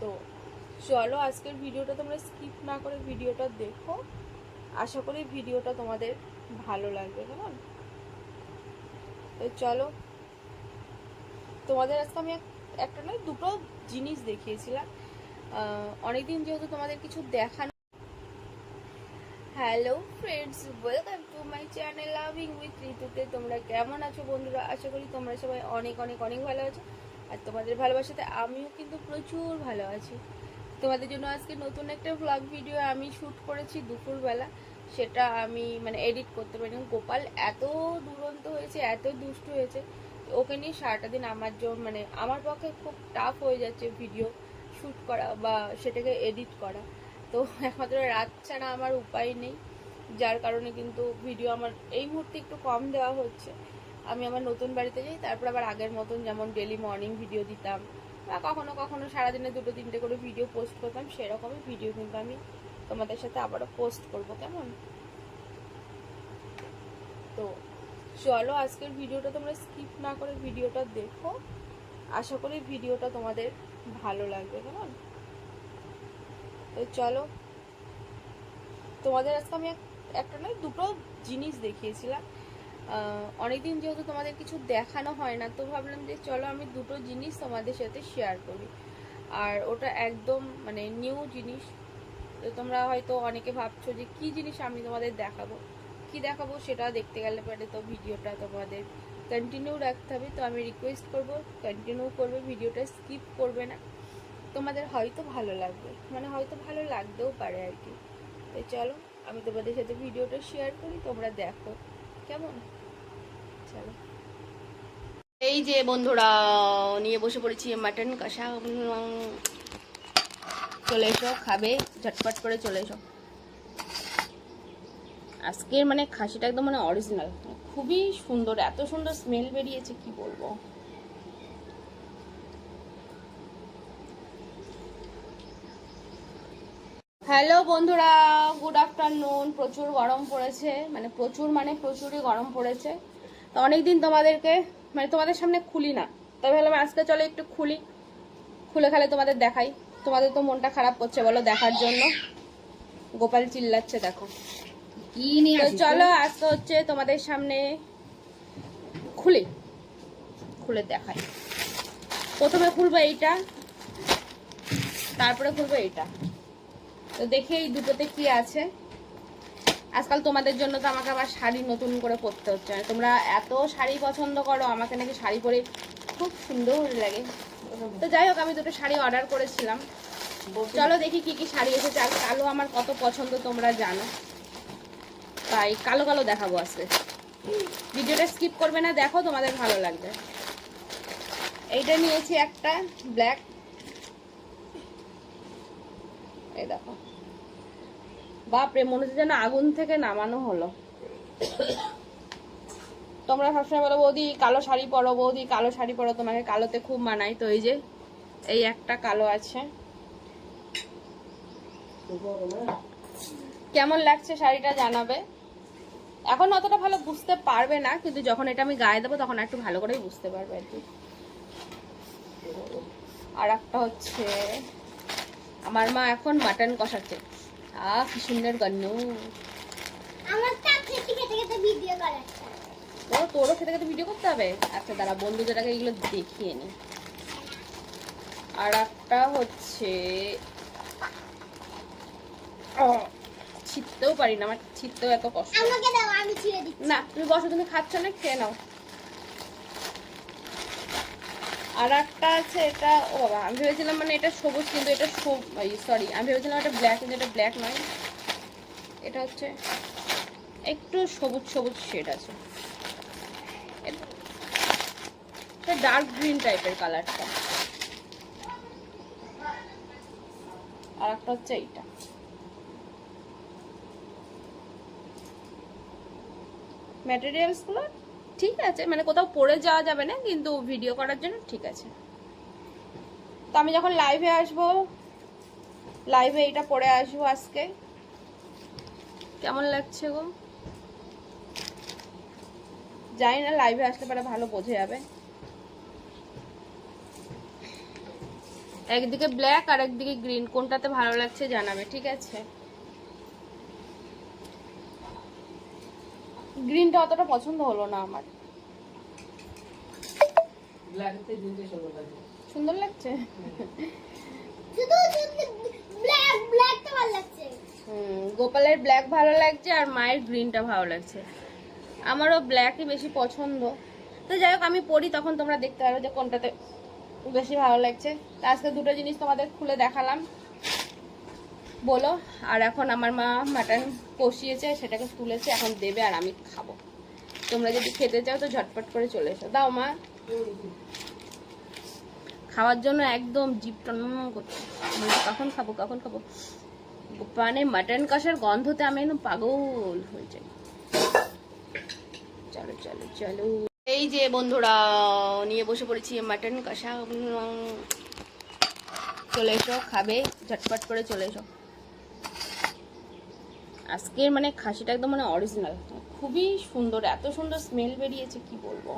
তো চলো আজকের ভিডিওটা তোমরা স্কিপ না করে ভিডিওটা দেখো। আশা করি ভিডিওটা তোমাদের ভালো লাগবে। কেমন? তো চলো, তোমাদের আজকে আমি একটা নয় দুটো জিনিস দেখিয়েছিলাম। অনেকদিন যেহেতু তোমাদের কিছু দেখানো। Hello friends, welcome to my channel loving with ঋতুতে। তোমরা কেমন আছো বন্ধুরা? আশা করি তোমরা সবাই অনেক অনেক অনেক ভালো আছো। আর তোমাদের ভালোবাসাতে আমিও কিন্তু প্রচুর ভালো আছি। তোমাদের জন্য আজকে নতুন একটা ব্লগ ভিডিও আমি শ্যুট করেছি দুপুরবেলা। সেটা আমি এডিট করতে পারি। গোপাল এত দুরন্ত হয়েছে, এত দুষ্টু হয়েছে, ওকে নিয়ে সারাটা দিন আমার জন্য আমার পক্ষে খুব টাফ হয়ে যাচ্ছে ভিডিও শ্যুট করা বা সেটাকে এডিট করা। তো একমাত্র রাত ছাড়া আমার উপায় নেই, যার কারণে কিন্তু ভিডিও আমার এই মুহূর্তে একটু কম দেওয়া হচ্ছে। আমি আমার নতুন বাড়িতে যাই, তারপর আবার আগের মতন যেমন ডেলি মর্নিং ভিডিও দিতাম বা কখনো কখনো সারাদিনে 2-3টে করে ভিডিও পোস্ট করতাম, সেরকমই ভিডিও কিন্তু আমি তোমাদের সাথে আবারও পোস্ট করবো। কেমন? তো চলো আজকের ভিডিওটা তোমরা স্কিপ না করে ভিডিওটা দেখো। আশা করি ভিডিওটা তোমাদের ভালো লাগবে। কেমন? তো চলো, তোমাদের আজকে আমি একটা নয় দুটো জিনিস দেখিয়েছিলাম। অনেকদিন যেহেতু তোমাদের কিছু দেখানো হয় না, তো ভাবলাম যে চলো আমি দুটো জিনিস তোমাদের সাথে শেয়ার করি। আর ওটা একদম নিউ জিনিস। তো তোমরা হয়তো অনেকে ভাবছো যে কি জিনিস আমি তোমাদের দেখাবো, কি দেখাবো সেটা দেখতে গেলে পরে তো ভিডিওটা তোমাদের কন্টিনিউ রাখতে হবে। তো আমি রিকোয়েস্ট করবো কন্টিনিউ করবে, ভিডিওটা স্কিপ করবে না। তোমাদের হয়তো ভালো লাগবে, হয়তো ভালো লাগতেও পারে আর কি। তো চলো আমি তোমাদের সাথে ভিডিওটা শেয়ার করি, তোমরা দেখো। কেমন? চলো, এই যে বন্ধুরা নিয়ে বসে পড়েছি মাটন কষা। চলে এসো, খাবে ঝটপট করে চলে এসো। আজকের খাসিটা একদম অরিজিনাল, খুবই সুন্দর, এত সুন্দর স্মেল বেরিয়েছে কি বলবো। হ্যালো বন্ধুরা, গুড আফটারনুন। প্রচুর গরম পড়েছে, প্রচুরই গরম পড়েছে। তো অনেকদিন তোমাদেরকে তোমাদের সামনে খুলি না, তবে ভাবলাম আজকে চলো একটু খুলে খালে তোমাদের দেখাই। তোমাদের তো মনটা খারাপ করছে বলো দেখার জন্য, গোপাল চিল্লাচ্ছে দেখো। তো চলো আজকে হচ্ছে তোমাদের সামনে খুলে দেখাই। প্রথমে খুলবো এইটা, তারপরে খুলবো এইটা। তো দেখি এই দুটোতে কি আছে। আজকাল তোমাদের জন্য তো আমাকে আবার শাড়ি নতুন করে পরতে হচ্ছে। তোমরা এত শাড়ি পছন্দ করো, আমাকে নাকি শাড়ি পরে খুব সুন্দর লাগে। তো যাই হোক, আমি দুটো শাড়ি অর্ডার করেছিলাম। চলো দেখি কি কি শাড়ি এসেছে। আর কালো আমার কত পছন্দ তোমরা জানো, তাই কালো কালো দেখাবো আজকে। ভিডিওটা স্কিপ করবে না, দেখো তোমাদের ভালো লাগবে। এইটা নিয়েছি একটা ব্ল্যাক, এই দেখো। বাপরে, মনে হচ্ছে যেন আগুন থেকে নামানো হলো। তোমরা সবসময় বলো বৌদি কালো শাড়ি পরো, বৌদি কালো শাড়ি পরো, তোমাকে কালোতে খুব মানায়। তো এই যে এই একটা কালো আছে। কেমন লাগছে শাড়িটা জানাবে। এখন অতটা ভালো বুঝতে পারবে না, কিন্তু যখন এটা আমি গায়ে দেবো তখন একটু ভালো করেই বুঝতে পারবে আর কি। আর একটা হচ্ছে আমার মা এখন মাটন কষাচ্ছে। কি সুন্দর গন্ধ। তোরও খেতে খেতে ভিডিও করতে হবে। আচ্ছা দাঁড়া, বন্ধুদেরকে এগুলো দেখিয়ে নি। আর একটা হচ্ছে ছিটতেও পারি না, আমার ছিটতেও এত কষ্ট। না তুমি বসো, তুমি খাচ্ছ না, খেয়ে নাও। আর একটা আছে, এটা ও বাবা, আমি ভেবেছিলাম এটা সবুজ, কিন্তু এটা সরি, আমি ভেবেছিলাম এটা ব্ল্যাক, কিন্তু এটা ব্ল্যাক নয়। এটা হচ্ছে একটু সবুজ সবুজ শেড আছে, এটা ডার্ক গ্রিন টাইপের কালারটা। আর একটা হচ্ছে এইটা। ম্যাটেরিয়ালস গুলো ঠিক আছে, কোথাও পরে যাওয়া যাবে না, কিন্তু ভিডিও করার জন্য ঠিক আছে। তো আমি যখন লাইভে আসবো, লাইভে এটা পরে আসবো আজকে। কেমন লাগছে গো জানি না, লাইভে আসলে পরে ভালো বোঝা যাবে। একদিকে ব্ল্যাক আর একদিকে গ্রিন, কোনটাতে ভালো লাগছে জানাবে, ঠিক আছে? গ্রিনটা অতটা পছন্দ হলো না আমার। সুন্দর লাগছে। গোপালের ব্ল্যাক ভালো লাগছে আর মায়ের গ্রিনটা ভালো লাগছে। আমারও ব্ল্যাকই বেশি পছন্দ। তো যাই হোক, আমি পড়ি তখন তোমরা দেখতে পারো যে কোনটাতে বেশি ভালো লাগছে। আজকে দুটো জিনিস তোমাদের খুলে দেখালাম, বলো। আর এখন আমার মা মাটন কষিয়েছে, সেটাকে তুলেছে, এখন দেবে আর আমি খাবো। তোমরা যদি খেতে চাও তো ঝটপট করে চলে এসো। দাও মা। খাওয়ার জন্য একদম জিভ টনমন করছে, কখন খাবো কখন খাবো। মানে মাটন কষার গন্ধতে আমি একদম পাগল হয়ে যাই। চলো চলো চলো, এই যে বন্ধুরা নিয়ে বসে পড়েছি মাটন কষা। চলে এসো, খাবে ঝটপট করে চলে এসো। আজকের মানে খাসিটা একদম মানে অরিজিনাল, খুবই সুন্দর, এত সুন্দর স্মেল বেরিয়েছে কি বলবো।